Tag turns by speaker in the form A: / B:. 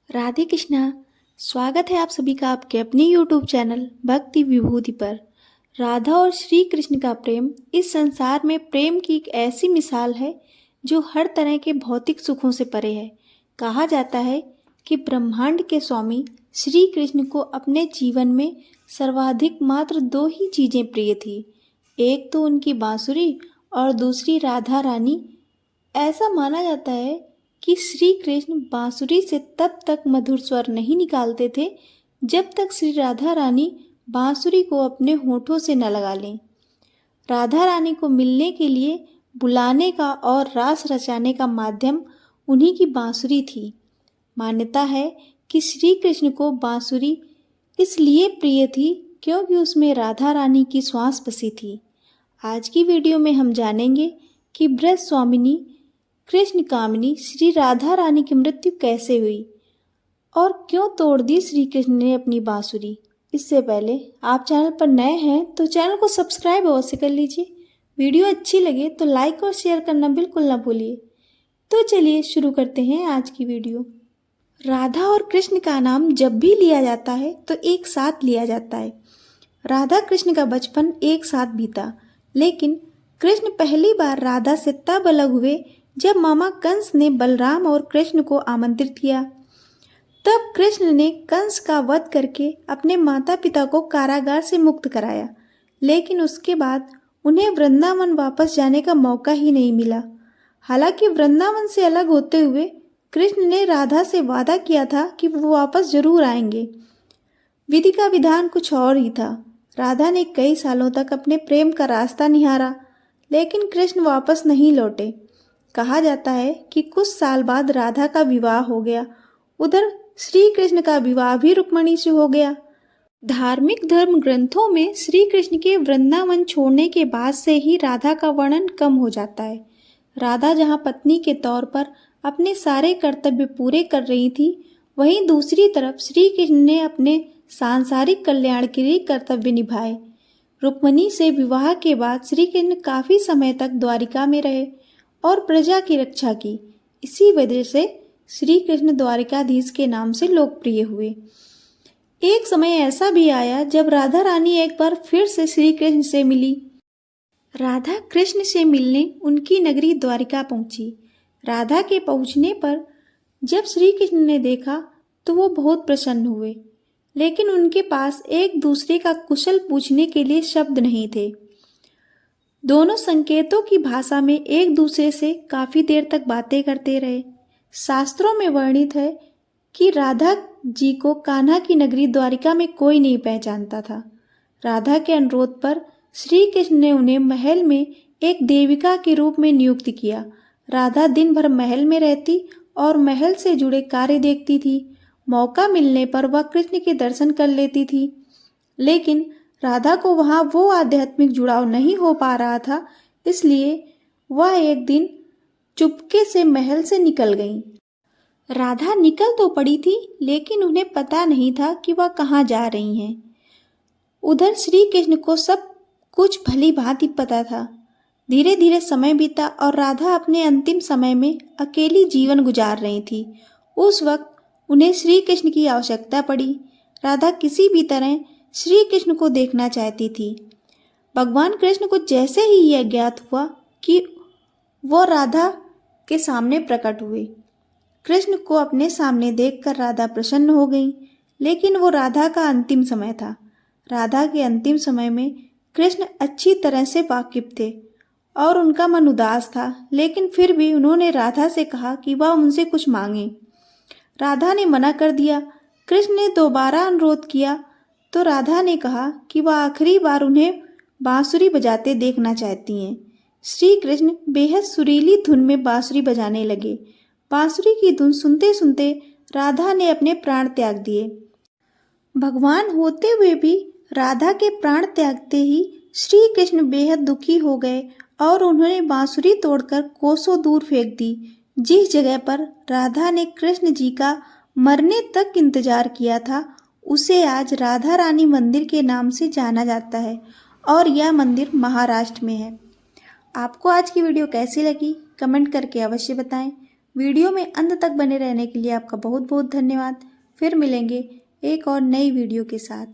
A: राधे कृष्णा। स्वागत है आप सभी का आपके अपने YouTube चैनल भक्ति विभूति पर। राधा और श्री कृष्ण का प्रेम इस संसार में प्रेम की एक ऐसी मिसाल है जो हर तरह के भौतिक सुखों से परे है। कहा जाता है कि ब्रह्मांड के स्वामी श्री कृष्ण को अपने जीवन में सर्वाधिक मात्र दो ही चीज़ें प्रिय थी, एक तो उनकी बांसुरी और दूसरी राधा रानी। ऐसा माना जाता है कि श्री कृष्ण बांसुरी से तब तक मधुर स्वर नहीं निकालते थे जब तक श्री राधा रानी बांसुरी को अपने होठों से न लगा लें। राधा रानी को मिलने के लिए बुलाने का और रास रचाने का माध्यम उन्हीं की बांसुरी थी। मान्यता है कि श्री कृष्ण को बांसुरी इसलिए प्रिय थी क्योंकि उसमें राधा रानी की श्वास बसी थी। आज की वीडियो में हम जानेंगे कि ब्रज स्वामिनी कृष्ण कामिनी श्री राधा रानी की मृत्यु कैसे हुई और क्यों तोड़ दी श्री कृष्ण ने अपनी बांसुरी। इससे पहले आप चैनल पर नए हैं तो चैनल को सब्सक्राइब अवश्य कर लीजिए। वीडियो अच्छी लगे तो लाइक और शेयर करना बिल्कुल ना भूलिए। तो चलिए शुरू करते हैं आज की वीडियो। राधा और कृष्ण का नाम जब भी लिया जाता है तो एक साथ लिया जाता है। राधा कृष्ण का बचपन एक साथ बीता, लेकिन कृष्ण पहली बार राधा से तब अलग हुए जब मामा कंस ने बलराम और कृष्ण को आमंत्रित किया। तब कृष्ण ने कंस का वध करके अपने माता पिता को कारागार से मुक्त कराया, लेकिन उसके बाद उन्हें वृंदावन वापस जाने का मौका ही नहीं मिला। हालांकि वृंदावन से अलग होते हुए कृष्ण ने राधा से वादा किया था कि वो वापस जरूर आएंगे। विधि का विधान कुछ और ही था। राधा ने कई सालों तक अपने प्रेम का रास्ता निहारा, लेकिन कृष्ण वापस नहीं लौटे। कहा जाता है कि कुछ साल बाद राधा का विवाह हो गया। उधर श्री कृष्ण का विवाह भी रुक्मिणी से हो गया। धार्मिक धर्म ग्रंथों में श्री कृष्ण के वृंदावन छोड़ने के बाद से ही राधा का वर्णन कम हो जाता है। राधा जहां पत्नी के तौर पर अपने सारे कर्तव्य पूरे कर रही थी, वहीं दूसरी तरफ श्री कृष्ण ने अपने सांसारिक कल्याण के लिए कर्तव्य निभाए। रुक्मिणी से विवाह के बाद श्री कृष्ण काफी समय तक द्वारिका में रहे और प्रजा की रक्षा की। इसी वजह से श्री कृष्ण द्वारिकाधीश के नाम से लोकप्रिय हुए। एक समय ऐसा भी आया जब राधा रानी एक बार फिर से श्री कृष्ण से मिली। राधा कृष्ण से मिलने उनकी नगरी द्वारिका पहुंची। राधा के पहुंचने पर जब श्री कृष्ण ने देखा तो वो बहुत प्रसन्न हुए, लेकिन उनके पास एक दूसरे का कुशल पूछने के लिए शब्द नहीं थे। दोनों संकेतों की भाषा में एक दूसरे से काफी देर तक बातें करते रहे। शास्त्रों में वर्णित है कि राधा जी को कान्हा की नगरी द्वारिका में कोई नहीं पहचानता था। राधा के अनुरोध पर श्री कृष्ण ने उन्हें महल में एक देविका के रूप में नियुक्त किया। राधा दिन भर महल में रहती और महल से जुड़े कार्य देखती थी। मौका मिलने पर वह कृष्ण के दर्शन कर लेती थी, लेकिन राधा को वहां वो आध्यात्मिक जुड़ाव नहीं हो पा रहा था, इसलिए वह एक दिन चुपके से महल से निकल गईं। राधा निकल तो पड़ी थी, लेकिन उन्हें पता नहीं था कि वह कहाँ जा रही हैं। उधर श्री कृष्ण को सब कुछ भली भांति पता था। धीरे धीरे समय बीता और राधा अपने अंतिम समय में अकेली जीवन गुजार रही थी। उस वक्त उन्हें श्री कृष्ण की आवश्यकता पड़ी। राधा किसी भी तरह श्री कृष्ण को देखना चाहती थी। भगवान कृष्ण को जैसे ही यह ज्ञात हुआ कि वो राधा के सामने प्रकट हुए, कृष्ण को अपने सामने देखकर राधा प्रसन्न हो गई। लेकिन वो राधा का अंतिम समय था। राधा के अंतिम समय में कृष्ण अच्छी तरह से वाकिफ थे और उनका मन उदास था, लेकिन फिर भी उन्होंने राधा से कहा कि वह उनसे कुछ मांगे। राधा ने मना कर दिया। कृष्ण ने दोबारा अनुरोध किया तो राधा ने कहा कि वह आखिरी बार उन्हें बांसुरी बजाते देखना चाहती हैं। श्री कृष्ण बेहद सुरीली धुन में बांसुरी बजाने लगे। बांसुरी की धुन सुनते सुनते राधा ने अपने प्राण त्याग दिए। भगवान होते हुए भी राधा के प्राण त्यागते ही श्री कृष्ण बेहद दुखी हो गए और उन्होंने बांसुरी तोड़कर कोसों दूर फेंक दी। जिस जगह पर राधा ने कृष्ण जी का मरने तक इंतजार किया था, उसे आज राधा रानी मंदिर के नाम से जाना जाता है और यह मंदिर महाराष्ट्र में है। आपको आज की वीडियो कैसी लगी कमेंट करके अवश्य बताएं। वीडियो में अंत तक बने रहने के लिए आपका बहुत बहुत धन्यवाद। फिर मिलेंगे एक और नई वीडियो के साथ।